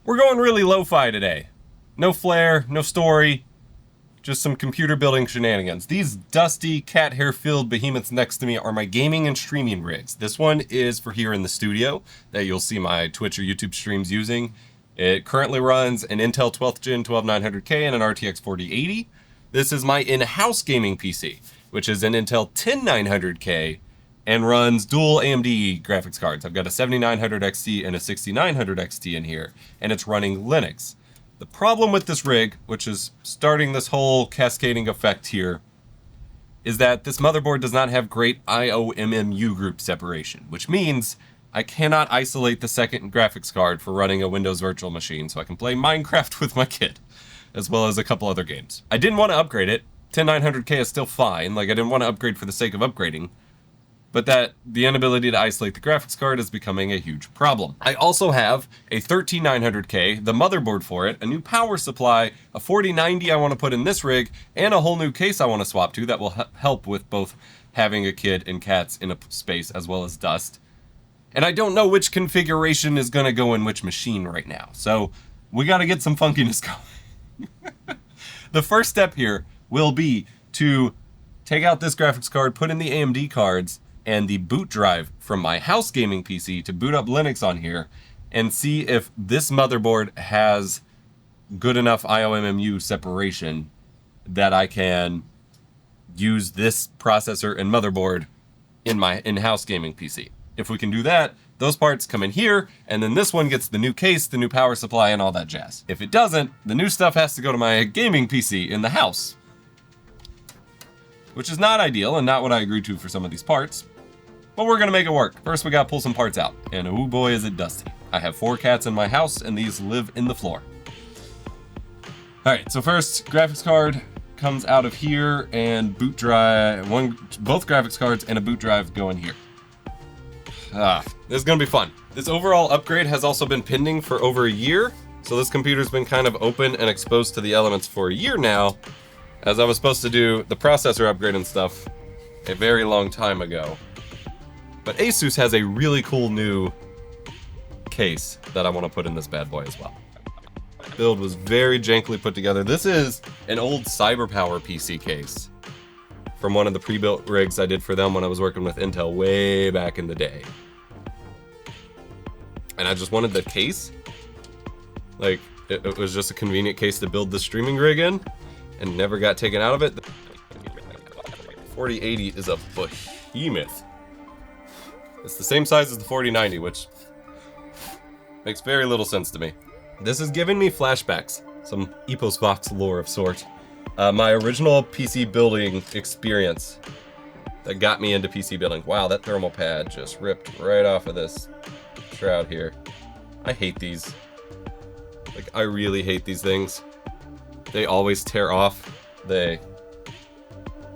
We're going really lo-fi today. No flair, no story, just some computer building shenanigans. These dusty cat hair filled behemoths next to me are my gaming and streaming rigs. This one is for here in the studio that you'll see my Twitch or YouTube streams using. It currently runs an Intel 12th Gen 12900K and an RTX 4080. This is my in-house gaming PC, which is an Intel 10900K and runs dual AMD graphics cards. I've got a 7900 XT and a 6900 XT in here, and it's running Linux. The problem with this rig, which is starting this whole cascading effect here, is that this motherboard does not have great IOMMU group separation, which means I cannot isolate the second graphics card for running a Windows virtual machine so I can play Minecraft with my kid, as well as a couple other games. I didn't want to upgrade it. 10900K is still fine, like I didn't want to upgrade for the sake of upgrading, but that the inability to isolate the graphics card is becoming a huge problem. I also have a 13900K, the motherboard for it, a new power supply, a 4090 I want to put in this rig, and a whole new case I want to swap to that will help with both having a kid and cats in a space as well as dust. And I don't know which configuration is going to go in which machine right now, so we got to get some funkiness going. The first step here will be to take out this graphics card, put in the AMD cards, and the boot drive from my house gaming PC to boot up Linux on here and see if this motherboard has good enough IOMMU separation that I can use this processor and motherboard in my in-house gaming PC. If we can do that, those parts come in here, and then this one gets the new case, the new power supply, and all that jazz. If it doesn't, the new stuff has to go to my gaming PC in the house, which is not ideal and not what I agreed to for some of these parts. But we're gonna make it work. First, we gotta pull some parts out, and oh boy is it dusty. I have 4 cats in my house, and these live in the floor. All right, so first, graphics card comes out of here, and boot drive, both graphics cards and a boot drive go in here. This is gonna be fun. This overall upgrade has also been pending for over a year, so this computer's been kind of open and exposed to the elements for a year now, as I was supposed to do the processor upgrade and stuff a very long time ago. But ASUS has a really cool new case that I want to put in this bad boy as well. Build was very jankily put together. This is an old CyberPower PC case from one of the pre-built rigs I did for them when I was working with Intel way back in the day. And I just wanted the case. Like, it was just a convenient case to build the streaming rig in and never got taken out of it. The 4080 is a behemoth. It's the same size as the 4090, which makes very little sense to me. This is giving me flashbacks, some EposVox lore of sort. My original PC building experience that got me into PC building. Wow, that thermal pad just ripped right off of this shroud here. I hate these. Like, I really hate these things. They always tear off. They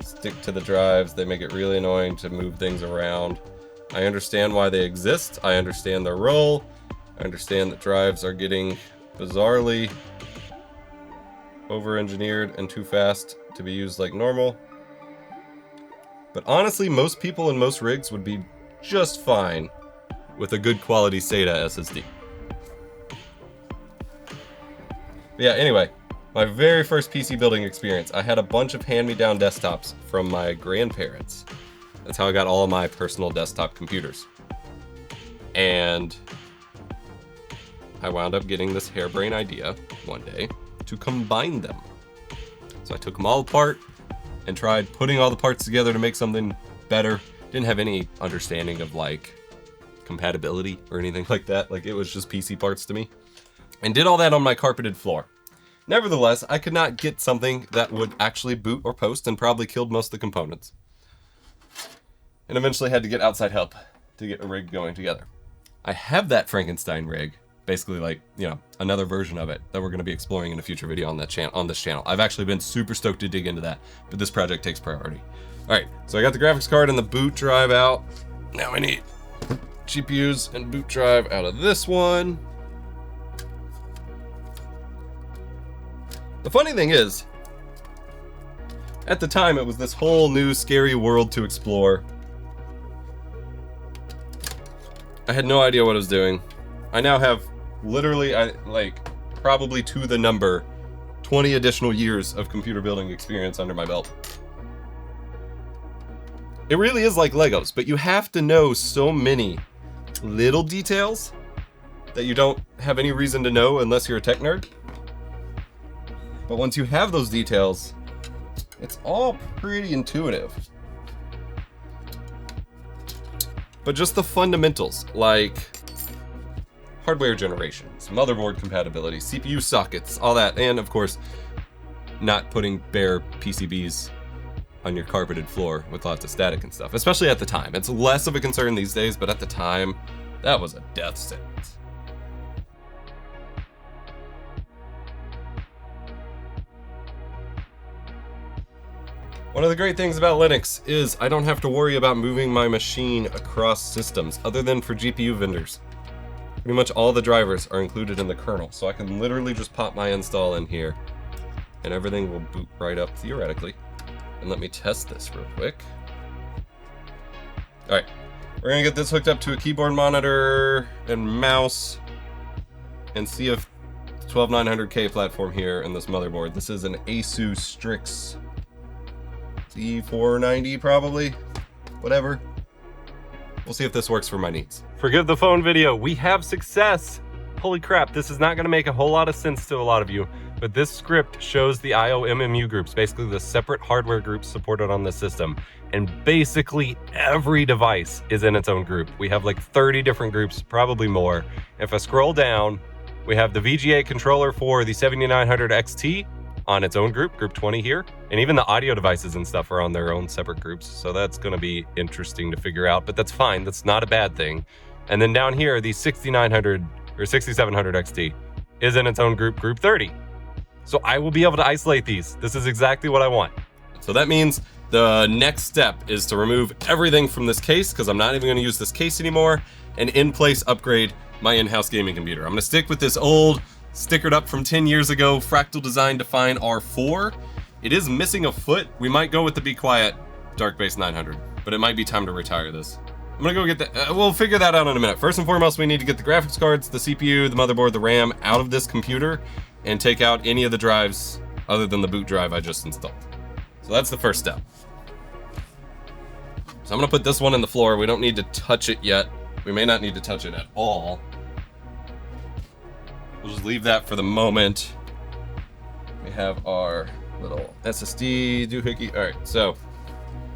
stick to the drives. They make it really annoying to move things around. I understand why they exist. I understand their role. I understand that drives are getting bizarrely over-engineered and too fast to be used like normal. But honestly, most people in most rigs would be just fine with a good quality SATA SSD. But yeah, anyway, my very first PC building experience, I had a bunch of hand-me-down desktops from my grandparents. That's how I got all of my personal desktop computers. And I wound up getting this harebrained idea one day to combine them. So I took them all apart and tried putting all the parts together to make something better. Didn't have any understanding of like compatibility or anything like that. Like, it was just PC parts to me. And did all that on my carpeted floor. Nevertheless, I could not get something that would actually boot or post, and probably killed most of the components. And eventually had to get outside help to get a rig going together. I have that Frankenstein rig, basically like, you know, another version of it that we're going to be exploring in a future video on that on this channel. I've actually been super stoked to dig into that, but this project takes priority. All right, so I got the graphics card and the boot drive out. Now I need GPUs and boot drive out of this one. The funny thing is, at the time, it was this whole new scary world to explore. I had no idea what I was doing. I now have literally, probably to the number, 20 additional years of computer building experience under my belt. It really is like Legos, but you have to know so many little details that you don't have any reason to know unless you're a tech nerd. But once you have those details, it's all pretty intuitive. But just the fundamentals, like hardware generations, motherboard compatibility, CPU sockets, all that, and of course, not putting bare PCBs on your carpeted floor with lots of static and stuff, especially at the time. It's less of a concern these days, but at the time, that was a death sentence. One of the great things about Linux is I don't have to worry about moving my machine across systems, other than for GPU vendors. Pretty much all the drivers are included in the kernel, so I can literally just pop my install in here, and everything will boot right up theoretically. And let me test this real quick. Alright, we're gonna get this hooked up to a keyboard monitor and mouse, and see if 12900K platform here in this motherboard. This is an ASUS Strix C490 probably, whatever. We'll see if this works for my needs. Forgive the phone video, we have success. Holy crap, this is not gonna make a whole lot of sense to a lot of you, but this script shows the IOMMU groups, basically the separate hardware groups supported on this system. And basically every device is in its own group. We have like 30 different groups, probably more. If I scroll down, we have the VGA controller for the 7900 XT on its own group, group 20 here. And even the audio devices and stuff are on their own separate groups. So that's gonna be interesting to figure out, but that's fine, that's not a bad thing. And then down here, the 6900 or 6700 XT is in its own group, group 30. So I will be able to isolate these. This is exactly what I want. So that means the next step is to remove everything from this case, because I'm not even gonna use this case anymore, and in place upgrade my in-house gaming computer. I'm gonna stick with this old, stickered up from 10 years ago, Fractal Design Define R4. It is missing a foot. We might go with the Be Quiet Dark Base 900, but it might be time to retire this. I'm gonna go get that, we'll figure that out in a minute. First and foremost, we need to get the graphics cards, the CPU, the motherboard, the RAM out of this computer, and take out any of the drives other than the boot drive I just installed. So that's the first step. So I'm gonna put this one in the floor. We don't need to touch it yet. We may not need to touch it at all. We'll just leave that for the moment. We have our little SSD doohickey. All right, so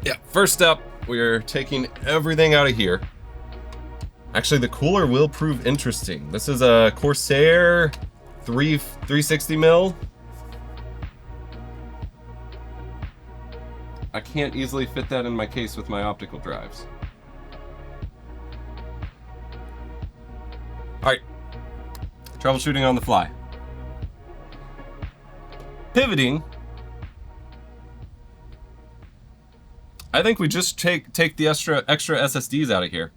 yeah, first step, we're taking everything out of here. Actually, the cooler will prove interesting. This is a Corsair 360 mil. I can't easily fit that in my case with my optical drives. All right, troubleshooting on the fly. Pivoting. I think we just take the extra SSDs out of here.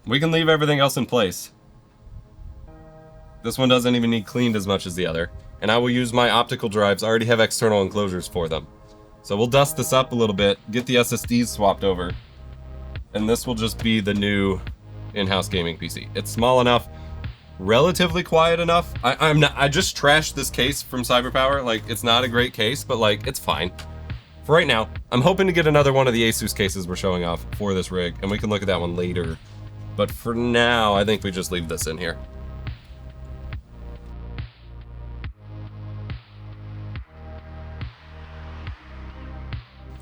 We can leave everything else in place. This one doesn't even need cleaned as much as the other. And I will use my optical drives. I already have external enclosures for them. So we'll dust this up a little bit, get the SSDs swapped over, and this will just be the new in-house gaming PC. It's small enough, relatively quiet enough. I just trashed this case from CyberPower. Like, it's not a great case, but like, it's fine. For right now, I'm hoping to get another one of the ASUS cases we're showing off for this rig, and we can look at that one later. But for now, I think we just leave this in here.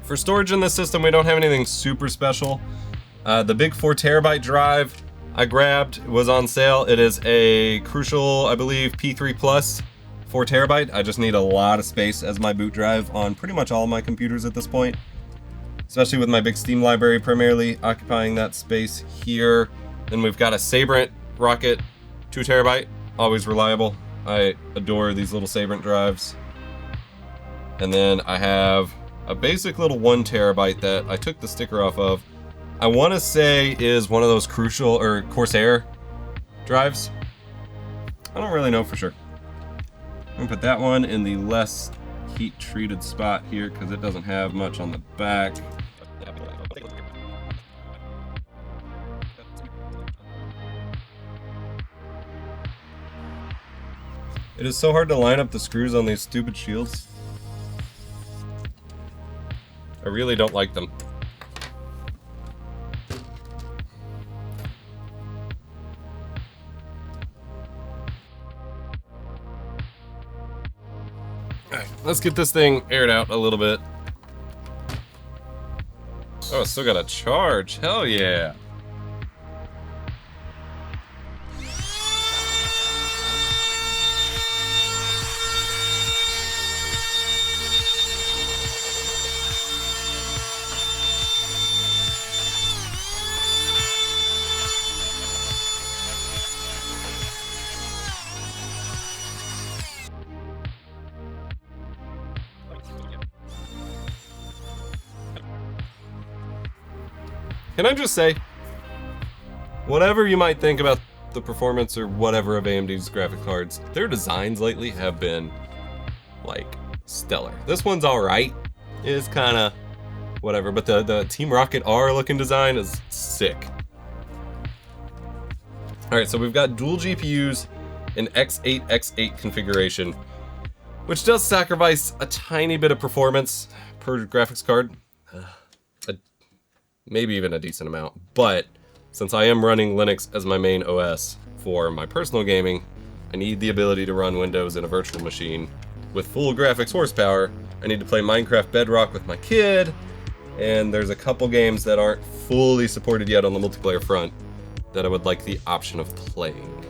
For storage in this system, we don't have anything super special. The big 4 terabyte drive I grabbed was on sale. It is a Crucial, I believe, P3 Plus 4 terabyte. I just need a lot of space as my boot drive on pretty much all my computers at this point, especially with my big Steam library primarily occupying that space here. Then we've got a Sabrent Rocket 2 terabyte, always reliable. I adore these little Sabrent drives. And then I have a basic little 1 terabyte that I took the sticker off of. I want to say is one of those Crucial or Corsair drives. I don't really know for sure. I'm gonna put that one in the less heat treated spot here because it doesn't have much on the back. It is so hard to line up the screws on these stupid shields. I really don't like them. Alright, let's get this thing aired out a little bit. Oh, it's still got a charge. Hell yeah. Can I just say, whatever you might think about the performance or whatever of AMD's graphic cards, their designs lately have been, like, stellar. This one's alright. It's kind of whatever, but the Team Rocket R looking design is sick. Alright, so we've got dual GPUs in X8, X8 configuration, which does sacrifice a tiny bit of performance per graphics card. Maybe even a decent amount, but since I am running Linux as my main OS for my personal gaming, I need the ability to run Windows in a virtual machine with full graphics horsepower. I need to play Minecraft Bedrock with my kid, and there's a couple games that aren't fully supported yet on the multiplayer front that I would like the option of playing.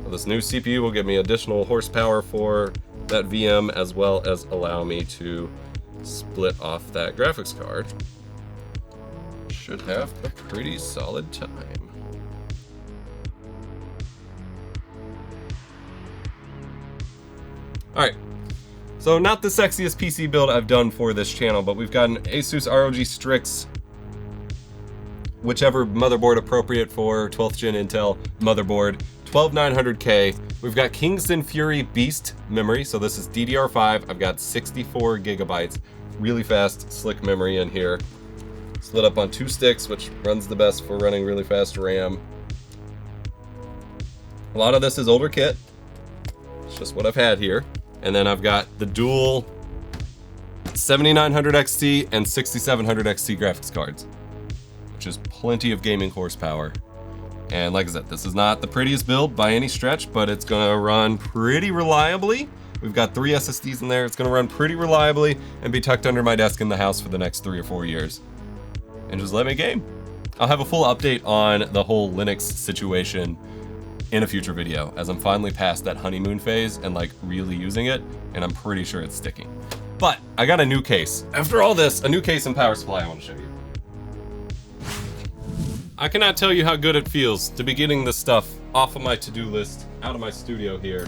So this new CPU will give me additional horsepower for that VM, as well as allow me to split off that graphics card. Should have a pretty solid time. Alright, so not the sexiest PC build I've done for this channel, but we've got an ASUS ROG Strix, whichever motherboard appropriate for 12th gen Intel motherboard, 12900K. We've got Kingston Fury Beast memory, so this is DDR5. I've got 64 gigabytes, really fast, slick memory in here. Split up on 2 sticks, which runs the best for running really fast RAM. A lot of this is older kit. It's just what I've had here. And then I've got the dual 7900 XT and 6700 XT graphics cards, which is plenty of gaming horsepower. And like I said, this is not the prettiest build by any stretch, but it's gonna run pretty reliably. We've got 3 SSDs in there. It's gonna run pretty reliably and be tucked under my desk in the house for the next 3 or 4 years. And just let me game. I'll have a full update on the whole Linux situation in a future video, as I'm finally past that honeymoon phase and like really using it, and I'm pretty sure it's sticking. But I got a new case. After all this, a new case and power supply I want to show you. I cannot tell you how good it feels to be getting this stuff off of my to-do list, out of my studio here.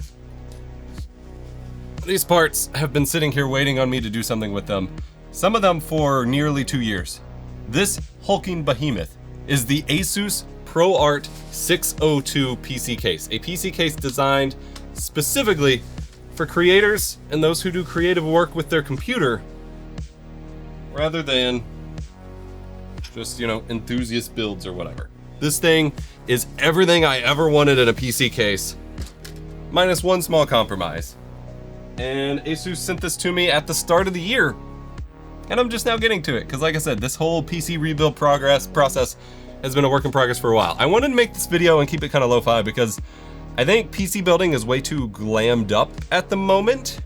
These parts have been sitting here waiting on me to do something with them, some of them for nearly 2 years. This hulking behemoth is the ASUS ProArt 602 PC case, a PC case designed specifically for creators and those who do creative work with their computer, rather than just, you know, enthusiast builds or whatever. This thing is everything I ever wanted in a PC case, minus one small compromise. And ASUS sent this to me at the start of the year. And I'm just now getting to it, because like I said, this whole PC rebuild process has been a work in progress for a while. I wanted to make this video and keep it kind of lo-fi because I think PC building is way too glammed up at the moment,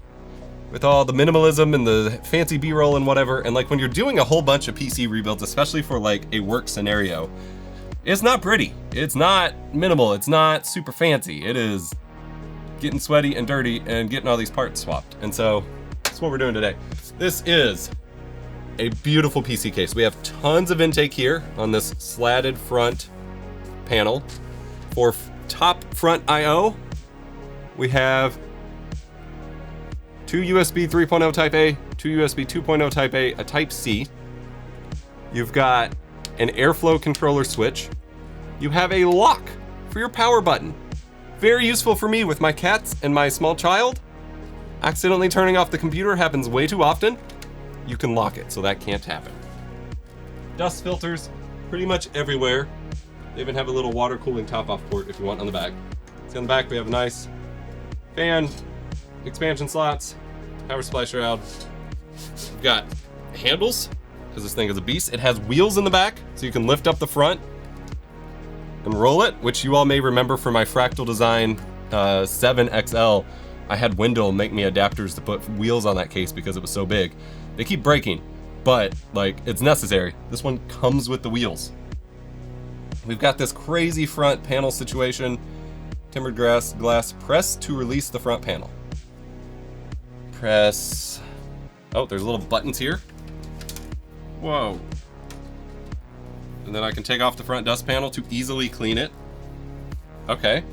with all the minimalism and the fancy B-roll and whatever. And like when you're doing a whole bunch of PC rebuilds, especially for like a work scenario, it's not pretty. It's not minimal. It's not super fancy. It is getting sweaty and dirty and getting all these parts swapped. And so that's what we're doing today. This is a beautiful PC case. We have tons of intake here on this slatted front panel. For top front I/O, we have 2 USB 3.0 Type A, 2 USB 2.0 Type A, a Type C. You've got an airflow controller switch. You have a lock for your power button. Very useful for me with my cats and my small child. Accidentally turning off the computer happens way too often. You can lock it, so that can't happen. Dust filters pretty much everywhere. They even have a little water cooling top-off port if you want on the back. See on the back we have a nice fan, expansion slots, power supply shroud. We've got handles, because this thing is a beast. It has wheels in the back, so you can lift up the front and roll it, which you all may remember from my Fractal Design 7XL. I had Wendell make me adapters to put wheels on that case because it was so big. They keep breaking, but like, it's necessary. This one comes with the wheels. We've got this crazy front panel situation. Timbered glass press to release the front panel. Press. Oh, there's little buttons here. Whoa. And then I can take off the front dust panel to easily clean it. Okay.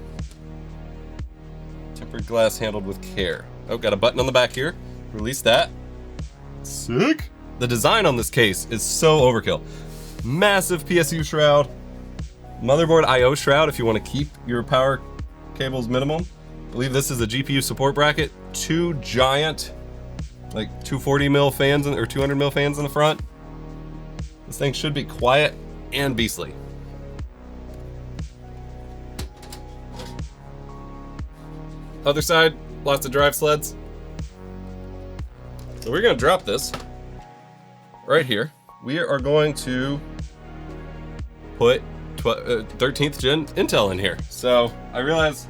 Tempered glass handled with care. Oh, got a button on the back here. Release that. Sick. The design on this case is so overkill. Massive PSU shroud. Motherboard I/O shroud if you want to keep your power cables minimum. I believe this is a GPU support bracket. 2 giant, like 240 mil fans or 200 mil fans in the front. This thing should be quiet and beastly. Other side, lots of drive sleds. So we're gonna drop this right here. We are going to put 13th gen Intel in here. So I realize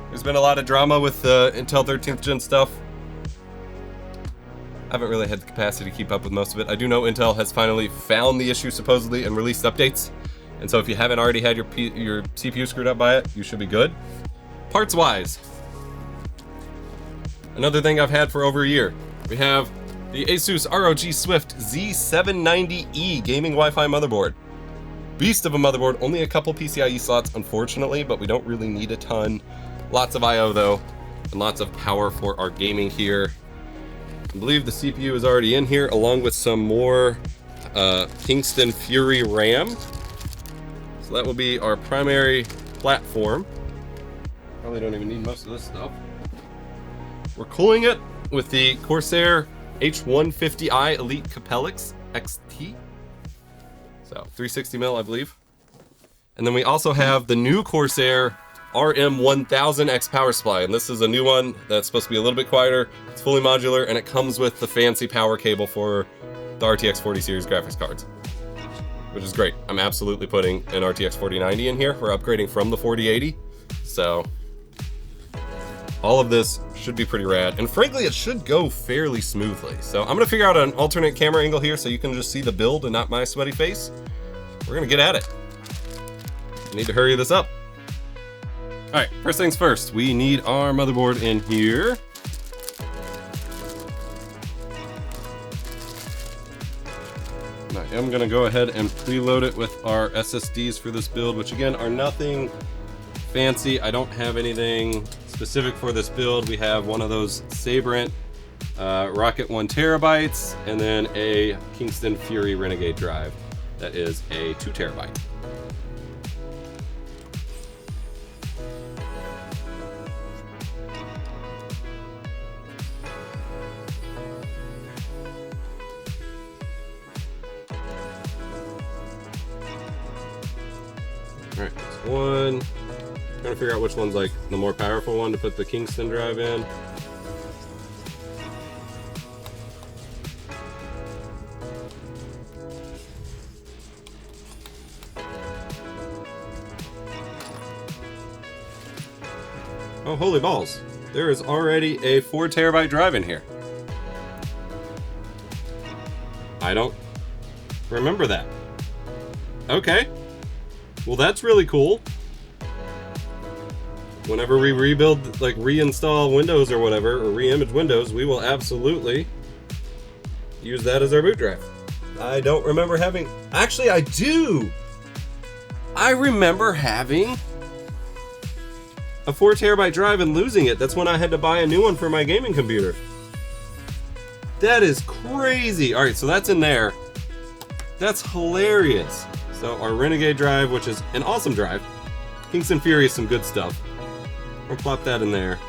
there's been a lot of drama with Intel 13th gen stuff. I haven't really had the capacity to keep up with most of it. I do know Intel has finally found the issue supposedly and released updates. And so if you haven't already had your CPU screwed up by it, you should be good. Parts wise, another thing I've had for over a year. We have the ASUS ROG Swift Z790E gaming Wi-Fi motherboard. Beast of a motherboard, only a couple PCIe slots unfortunately, but we don't really need a ton. Lots of I/O though, and lots of power for our gaming here. I believe the CPU is already in here along with some more Kingston Fury RAM. So that will be our primary platform. Probably don't even need most of this stuff. We're cooling it with the Corsair H150i Elite Capellix XT. So 360 mil, I believe. And then we also have the new Corsair RM1000X power supply. And this is a new one that's supposed to be a little bit quieter. It's fully modular and it comes with the fancy power cable for the RTX 40 series graphics cards, which is great. I'm absolutely putting an RTX 4090 in here. We're upgrading from the 4080. So all of this should be pretty rad. And frankly, it should go fairly smoothly. So I'm gonna figure out an alternate camera angle here so you can just see the build and not my sweaty face. We're gonna get at it. I need to hurry this up. All right, first things first, we need our motherboard in here. I am gonna go ahead and preload it with our SSDs for this build, which again are nothing fancy. I don't have anything specific for this build. We have one of those Sabrent Rocket 1 terabytes, and then a Kingston Fury Renegade drive that is a 2 terabyte. All right, that's one. Trying to figure out which one's like the more powerful one to put the Kingston drive in. Oh, holy balls. There is already a 4 terabyte drive in here. I don't remember that. Okay. Well, that's really cool. Whenever we rebuild, like reinstall Windows or whatever, or re-image Windows, we will absolutely use that as our boot drive. I don't remember having, actually I do! I remember having a 4 terabyte drive and losing it. That's when I had to buy a new one for my gaming computer. That is crazy. All right, so that's in there. That's hilarious. So our Renegade drive, which is an awesome drive. Kingston Fury is some good stuff. I'll plop that in there.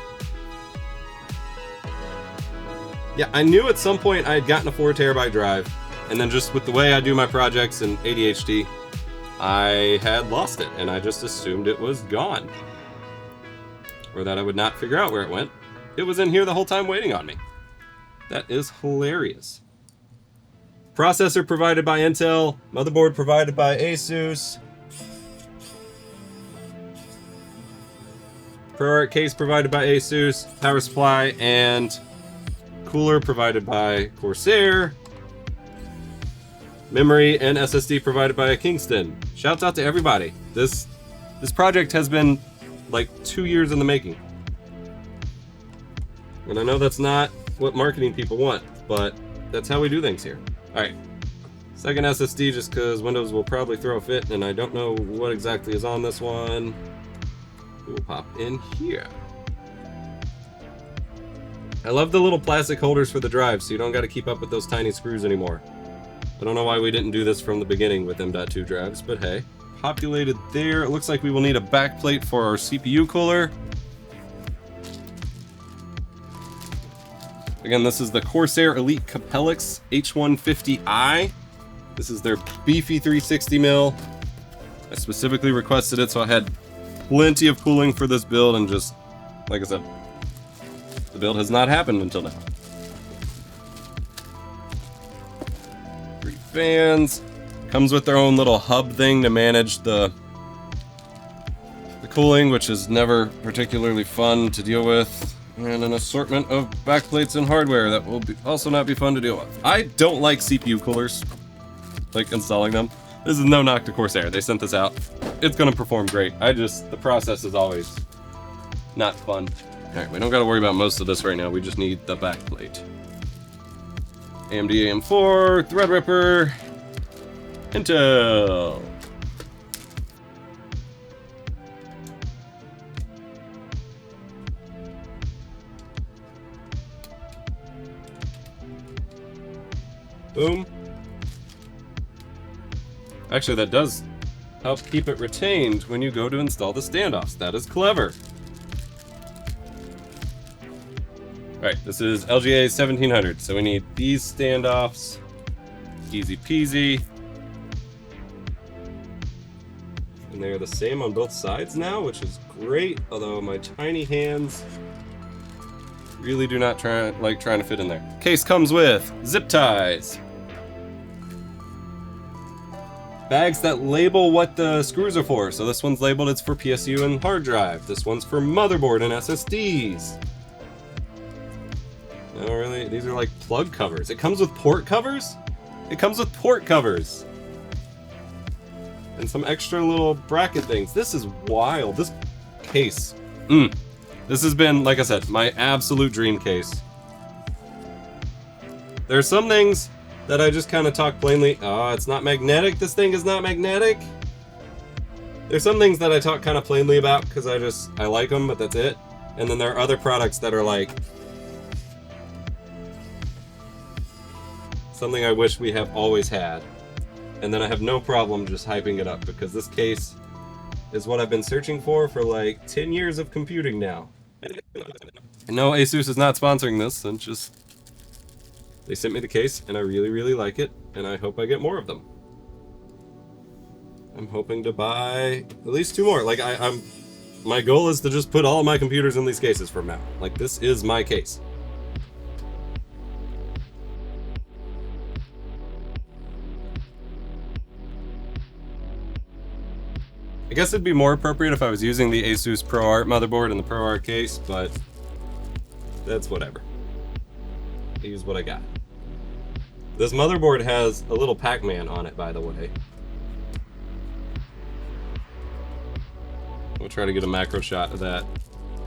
Yeah, I knew at some point I had gotten a 4 terabyte drive, and then just with the way I do my projects and ADHD, I had lost it, and I just assumed it was gone. or that I would not figure out where it went. It was in here the whole time waiting on me. That is hilarious. Processor provided by Intel, motherboard provided by ASUS. ProArt case provided by ASUS, power supply and cooler provided by Corsair. Memory and SSD provided by Kingston. Shouts out to everybody. This project has been like 2 years in the making. And I know that's not what marketing people want, but that's how we do things here. Alright, second SSD just because Windows will probably throw a fit and I don't know what exactly is on this one. We will pop in here. I love the little plastic holders for the drive so you don't got to keep up with those tiny screws anymore. I don't know why we didn't do this from the beginning with M.2 drives, but hey. Populated there. It looks like we will need a backplate for our CPU cooler. Again, this is the Corsair Elite Capellix H150i. This is their beefy 360 mil. I specifically requested it, so I had plenty of cooling for this build, and just, like I said, the build has not happened until now. 3 fans. Comes with their own little hub thing to manage the cooling, which is never particularly fun to deal with. And an assortment of backplates and hardware that will also not be fun to deal with. I don't like CPU coolers, like installing them. This is no knock to Corsair. They sent this out. It's gonna perform great. the process is always not fun. All right, we don't gotta worry about most of this right now. We just need the backplate. AMD AM4, Threadripper, Intel. Boom. Actually, that does help keep it retained when you go to install the standoffs. That is clever. Alright, this is LGA 1700, so we need these standoffs. Easy peasy. And they're the same on both sides now, which is great, although my tiny hands really do not like trying to fit in there. Case comes with zip ties. Bags that label what the screws are for. So this one's labeled it's for PSU and hard drive. This one's for motherboard and SSDs. No, really, these are like plug covers. It comes with port covers? It comes with port covers. And some extra little bracket things. This is wild. This case. This has been, like I said, my absolute dream case. There are some things that I just kind of talk plainly. Oh, it's not magnetic. This thing is not magnetic. There's some things that I talk kind of plainly about because I like them, but that's it. And then there are other products that are like something I wish we have always had. And then I have no problem just hyping it up because this case is what I've been searching for like 10 years of computing now. No, ASUS is not sponsoring this, and just they sent me the case and I really, really like it, and I hope I get more of them. I'm hoping to buy at least 2 more. Like my goal is to just put all of my computers in these cases from now. Like, this is my case. I guess it'd be more appropriate if I was using the ASUS ProArt motherboard and the ProArt case, but that's whatever. I use what I got. This motherboard has a little Pac-Man on it, by the way. We'll try to get a macro shot of that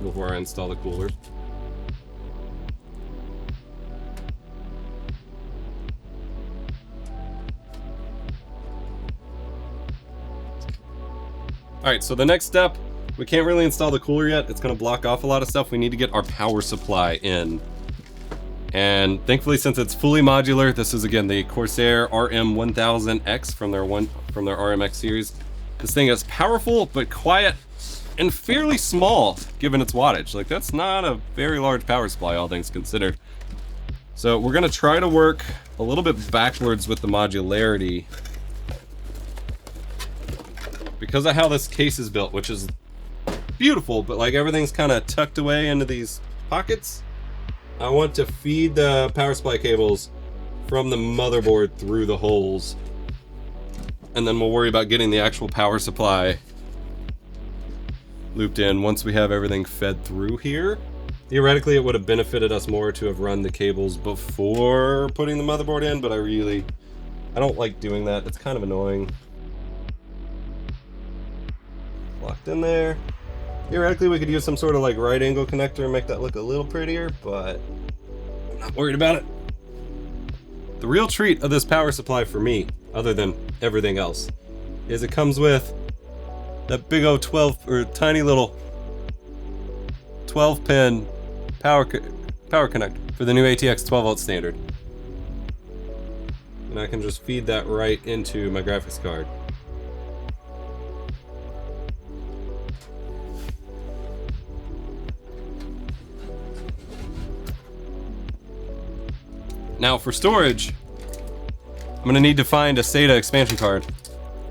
before I install the coolers. Alright, so the next step, we can't really install the cooler yet. It's going to block off a lot of stuff. We need to get our power supply in. And thankfully, since it's fully modular, this is again the Corsair RM1000X from their RMX series. This thing is powerful but quiet and fairly small given its wattage. Like, that's not a very large power supply, all things considered. So we're going to try to work a little bit backwards with the modularity because of how this case is built, which is beautiful, but like everything's kind of tucked away into these pockets. I want to feed the power supply cables from the motherboard through the holes, and then we'll worry about getting the actual power supply looped in once we have everything fed through here. Theoretically, it would have benefited us more to have run the cables before putting the motherboard in, but I don't like doing that. It's kind of annoying. Locked in there. Theoretically, we could use some sort of like right angle connector and make that look a little prettier, but I'm not worried about it. The real treat of this power supply for me, other than everything else, is it comes with that big old 12 or tiny little 12-pin power connector for the new ATX 12-volt standard. And I can just feed that right into my graphics card. Now for storage, I'm gonna need to find a SATA expansion card.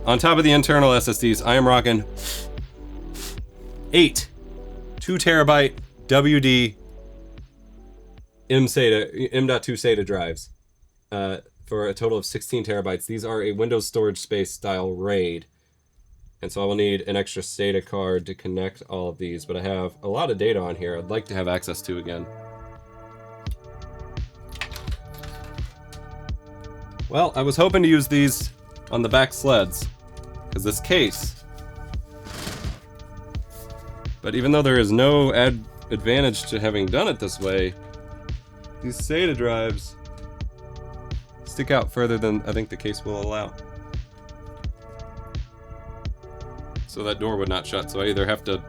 On top of the internal SSDs, I am rocking 8 2 terabyte WD M.2 SATA drives for a total of 16 terabytes. These are a Windows storage space style RAID. And so I will need an extra SATA card to connect all of these, but I have a lot of data on here I'd like to have access to again. Well, I was hoping to use these on the back sleds, because this case, but even though there is no advantage to having done it this way, these SATA drives stick out further than I think the case will allow. So that door would not shut, so I either have to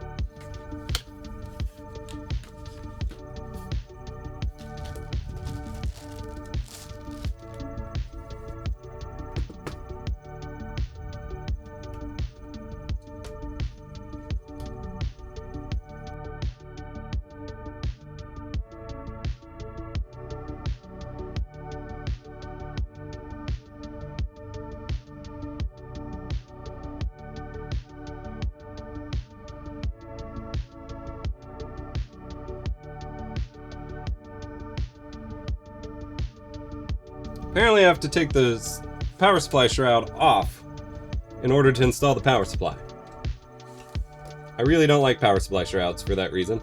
apparently I have to take the power supply shroud off in order to install the power supply. I really don't like power supply shrouds for that reason.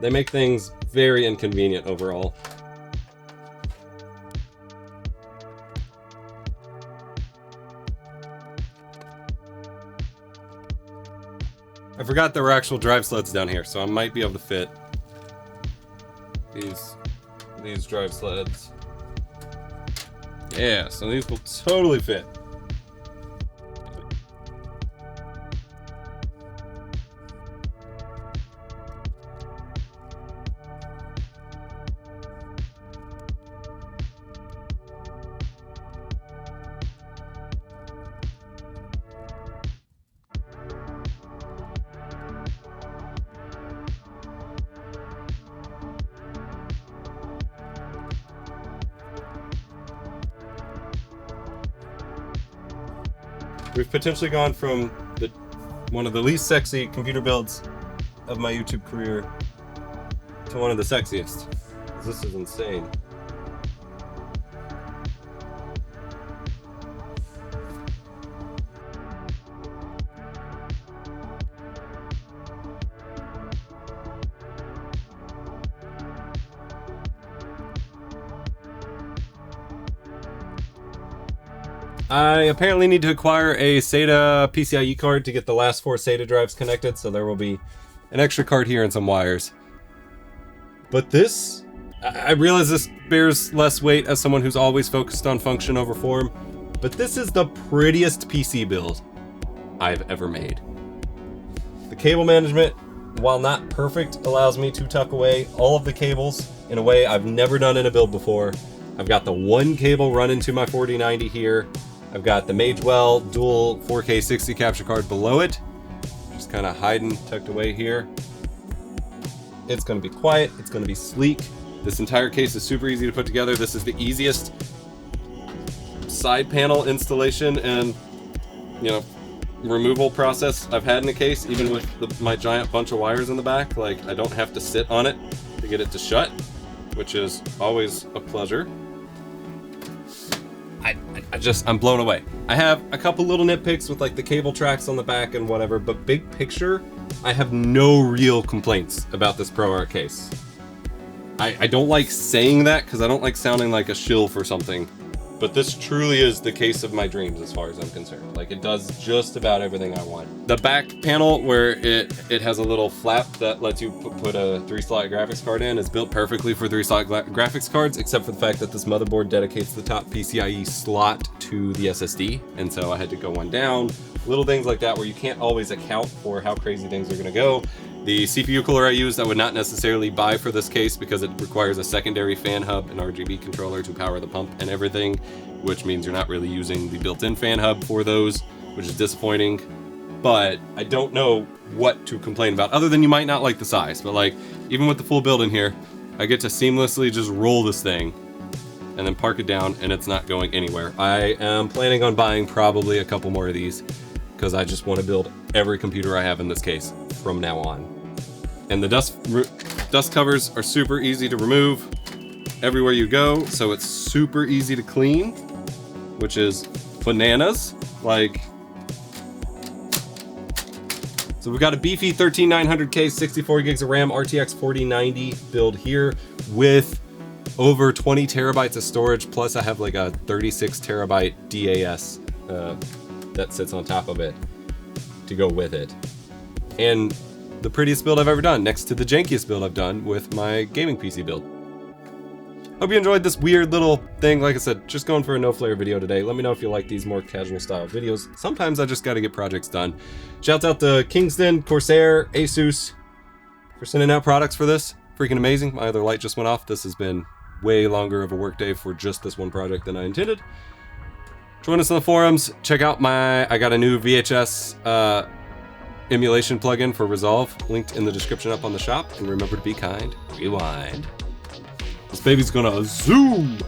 They make things very inconvenient overall. I forgot there were actual drive sleds down here, so I might be able to fit these drive sleds. Yeah, so these will totally fit. We've potentially gone from one of the least sexy computer builds of my YouTube career to one of the sexiest. This is insane. I apparently need to acquire a SATA PCIe card to get the last 4 SATA drives connected, so there will be an extra card here and some wires. But this, I realize this bears less weight as someone who's always focused on function over form, but this is the prettiest PC build I've ever made. The cable management, while not perfect, allows me to tuck away all of the cables in a way I've never done in a build before. I've got the one cable run into my 4090 here. I've got the Magewell dual 4K 60 capture card below it, just kind of hiding, tucked away here. It's going to be quiet, it's going to be sleek. This entire case is super easy to put together. This is the easiest side panel installation in, removal process I've had in the case, even with my giant bunch of wires in the back. Like, I don't have to sit on it to get it to shut, which is always a pleasure. I'm blown away. I have a couple little nitpicks with like the cable tracks on the back and whatever, but big picture, I have no real complaints about this ProArt case. I don't like saying that because I don't like sounding like a shill for something, but this truly is the case of my dreams as far as I'm concerned. Like, it does just about everything I want. The back panel where it has a little flap that lets you put a 3-slot graphics card in is built perfectly for 3-slot graphics cards, except for the fact that this motherboard dedicates the top PCIe slot to the SSD, and so I had to go one down. Little things like that where you can't always account for how crazy things are gonna go. The CPU cooler I used, I would not necessarily buy for this case because it requires a secondary fan hub and RGB controller to power the pump and everything, which means you're not really using the built-in fan hub for those, which is disappointing. But I don't know what to complain about, other than you might not like the size. But like, even with the full build in here, I get to seamlessly just roll this thing and then park it down, and it's not going anywhere. I am planning on buying probably a couple more of these because I just want to build every computer I have in this case from now on. And the dust covers are super easy to remove everywhere you go, so it's super easy to clean, which is bananas. Like, so we've got a beefy 13900K 64 gigs of RAM RTX 4090 build here with over 20 terabytes of storage, plus I have like a 36 terabyte DAS that sits on top of it to go with it. And the prettiest build I've ever done, next to the jankiest build I've done with my gaming PC build. Hope you enjoyed this weird little thing. Like I said, just going for a no flare video today. Let me know if you like these more casual style videos. Sometimes I just gotta get projects done. Shouts out to Kingston, Corsair, ASUS for sending out products for this. Freaking amazing. My other light just went off. This has been way longer of a work day for just this one project than I intended. Join us on the forums. Check out I got a new VHS emulation plugin for Resolve, linked in the description up on the shop. And remember to be kind, rewind. This baby's gonna zoom.